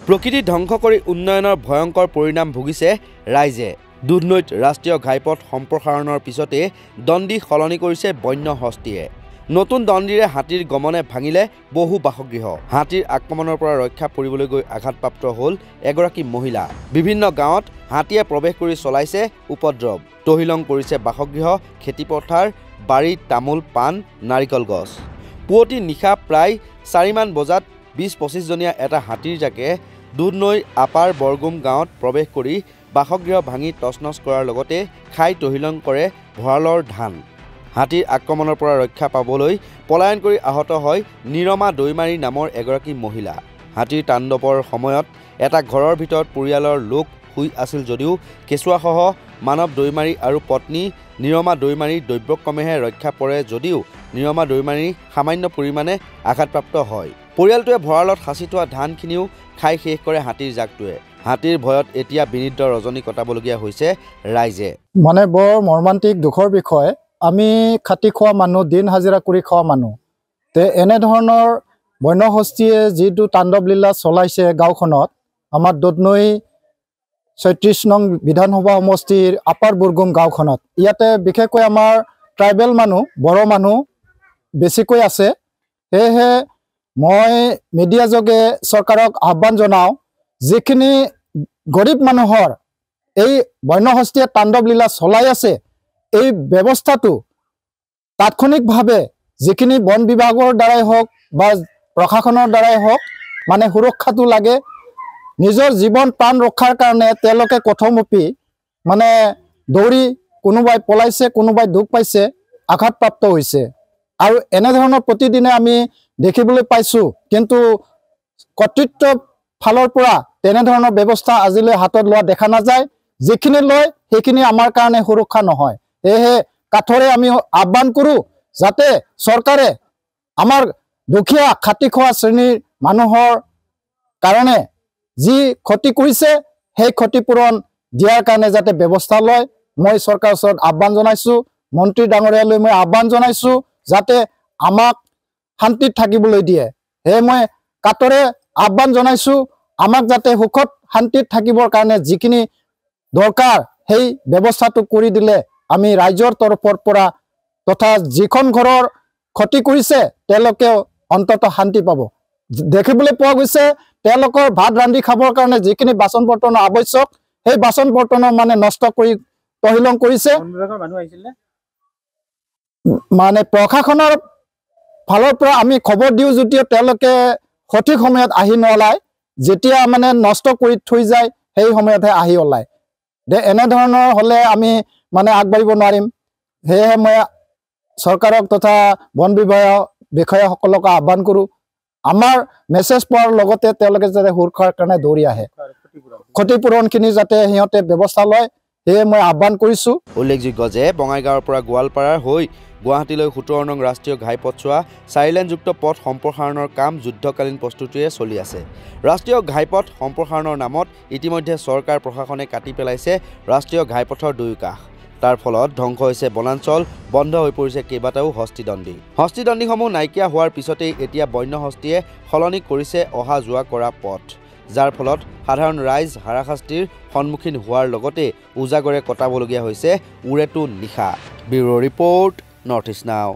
প্ৰকৃতি ধ্বংস কৰি উন্নয়নৰ ভয়ংকৰ পৰিণাম ভুগিছে ৰাইজে। দুধনৈত ৰাষ্ট্ৰীয় ঘাইপথ সম্প্ৰসাৰণৰ পিছতে দণ্ডি সলনি কৰিছে বন্য হস্তীয়ে। নতুন দণ্ডিৰে হাতীৰ গমনে ভাঙিলে বহু বাসগৃহ। হাতীৰ আক্ৰমণৰ পৰা ৰক্ষা পৰিবলৈ গৈ আঘাতপ্ৰাপ্ত হ'ল এগৰাকী মহিলা। বিভিন্ন গাঁৱত হাতীয়ে প্ৰৱেশ কৰি চলাইছে উপদ্ৰৱ। তহিলং কৰিছে বাসগৃহ, খেতিপথাৰ, বাৰীত তামোল, পাণ, নাৰিকল গছ। পুৱতি নিশা প্ৰায় 4মান বজাত 20-25 জনীয়া এটা হাতীৰ জাকে দুধনৈ আপাৰ বৰগুম গাঁৱত প্ৰৱেশ কৰি বাসগৃহ ভাঙি তছনছ কৰাৰ লগতে খাই তহিলং কৰে ভঁৰালৰ ধান। হাতীৰ আক্ৰমণৰ পৰা ৰক্ষা পাবলৈ পলায়ন কৰি আহত হয় নিৰমা দৈমাৰী নামৰ এগৰাকী মহিলা। হাতীৰ তাণ্ডৱৰ সময়ত এটা ঘৰৰ ভিতৰত পৰিয়ালৰ লোক শুই আছিল যদিও কেঁচুৱাসহ মানৱ দৈমাৰী আৰু পত্নী নিৰমা দৈমাৰীৰ দৈব্যক্ৰমেহে ৰক্ষা পৰে যদিও নিৰমা দৈমাৰী সামান্য পৰিমাণে আঘাতপ্ৰাপ্ত হয়। পৰিয়ালটোৱে ভঁৰালত সাঁচি থোৱা ধানখিনিও খাই শেষ কৰে হাতীৰ জাকটোৱে। হাতীৰ ভয়ত এতিয়া বিনিদ্ৰ ৰজনী কটাবলগীয়া হৈছে ৰাইজে। মানে বৰ মৰ্মান্তিক দুখৰ বিষয়। আমি খাটি খোৱা মানুহ, দিন হাজিৰা কৰি খোৱা মানুহ, এনেধৰণৰ বন্যহস্তীয়ে যিটো তাণ্ডৱ লীলা চলাইছে গাঁওখনত, আমাৰ দুধনৈ 36 নং বিধানসভা সমষ্টিৰ আপাৰ বুৰগুম গাঁওখনত, ইয়াতে বিশেষকৈ আমাৰ ট্ৰাইবেল মানুহ, বড়ো মানুহ বেছিকৈ আছে। সেয়েহে মই মিডিয়া যোগে চৰকাৰক আহ্বান জনাওঁ, যিখিনি গৰীব মানুহৰ এই বন্যহস্তীয়ে তাণ্ডৱ লীলা চলাই আছে, এই ব্যৱস্থাটো তাৎক্ষণিকভাৱে যিখিনি বন বিভাগৰ দ্বাৰাই হওক বা প্ৰশাসনৰ দ্বাৰাই হওক, মানে সুৰক্ষাটো লাগে। নিজৰ জীৱন প্ৰাণ ৰক্ষাৰ কাৰণে তেওঁলোকে কথমপি মানে দৌৰি কোনোবাই পলাইছে, কোনোবাই দুখ পাইছে, আঘাতপ্ৰাপ্ত হৈছে। আৰু এনেধৰণৰ প্ৰতিদিনে আমি দেখিবলৈ পাইছোঁ। কিন্তু কৰ্তৃত্বৰ ফালৰ পৰা তেনেধৰণৰ ব্যৱস্থা আজিলৈ হাতত লোৱা দেখা নাযায়। যিখিনি লয় সেইখিনি আমাৰ কাৰণে সুৰক্ষা নহয়। সেয়েহে কাঠৰে আমি আহ্বান কৰোঁ, যাতে চৰকাৰে আমাৰ দুখীয়া খাটি খোৱা শ্ৰেণীৰ মানুহৰ কাৰণে যি ক্ষতি কৰিছে সেই ক্ষতিপূৰণ দিয়াৰ কাৰণে যাতে ব্যৱস্থা লয়। মই চৰকাৰৰ ওচৰত আহ্বান জনাইছোঁ, মন্ত্ৰী ডাঙৰীয়ালৈ মই আহ্বান জনাইছোঁ, যাতে আমাক শান্তিত থাকিবলৈ দিয়ে। সেয়ে মই কাঠৰে আহ্বান জনাইছোঁ, আমাক যাতে সুখত শান্তিত থাকিবৰ কাৰণে যিখিনি দৰকাৰ সেই ব্যৱস্থাটো কৰি দিলে আমি ৰাইজৰ তৰফৰ পৰা তথা যিখন ঘৰৰ ক্ষতি কৰিছে তেওঁলোকেও অন্ততঃ শান্তি পাব। দেখিবলৈ পোৱা গৈছে তেওঁলোকৰ ভাত ৰান্ধি খাবৰ কাৰণে যিখিনি বাচন বৰ্তনৰ আৱশ্যক, সেই বাচন বৰ্তনৰ মানে নষ্ট কৰি তহিলং কৰিছে। মানে প্ৰশাসনৰ ফালৰ পৰা আমি খবৰ দিওঁ যদিও তেওঁলোকে সঠিক সময়ত আহি নলায়। যেতিয়া মানে নষ্ট কৰি থৈ যায় সেই সময়তহে আহি ওলায়। এনেধৰণৰ হ'লে আমি মানে আগবাঢ়িব নোৱাৰিম। সেয়েহে মই চৰকাৰক তথা বন বিভাগৰ বিষয়াসকলক আহ্বান কৰোঁ, আমাৰ মেছেজ পোৱাৰ লগতে তেওঁলোকে যাতে সুৰক্ষাৰ কাৰণে দৌৰি আহে, ক্ষতিপূৰণখিনি যাতে সিহঁতে ব্যৱস্থা লয়, সেয়ে মই আহ্বান কৰিছোঁ। উল্লেখযোগ্য যে বঙাইগাঁৱৰ পৰা গোৱালপাৰাৰ হৈ গুৱাহাটীলৈ 17 নং ৰাষ্ট্ৰীয় ঘাইপথছোৱা 4-লেনযুক্ত পথ সম্প্ৰসাৰণৰ কাম যুদ্ধকালীন প্ৰস্তুতিৰে চলি আছে। ৰাষ্ট্ৰীয় ঘাইপথ সম্প্ৰসাৰণৰ নামত ইতিমধ্যে চৰকাৰ প্ৰশাসনে কাটি পেলাইছে ৰাষ্ট্ৰীয় ঘাইপথৰ দুয়ো কাষ। তাৰ ফলত ধ্বংস হৈছে বনাঞ্চল, বন্ধ হৈ পৰিছে কেইবাটাও হস্তীদণ্ডী। হস্তীদণ্ডীসমূহ নাইকিয়া হোৱাৰ পিছতেই এতিয়া বন্য হস্তীয়ে সলনি কৰিছে অহা যোৱা কৰা পথ, যাৰ ফলত সাধাৰণ ৰাইজ হাৰাশাস্তিৰ সন্মুখীন হোৱাৰ লগতে উজাগৰে কটাবলগীয়া হৈছে উৰেটো নিশা। ব্যুৰ' ৰিপৰ্ট, নৰ্থ ইষ্ট নাও।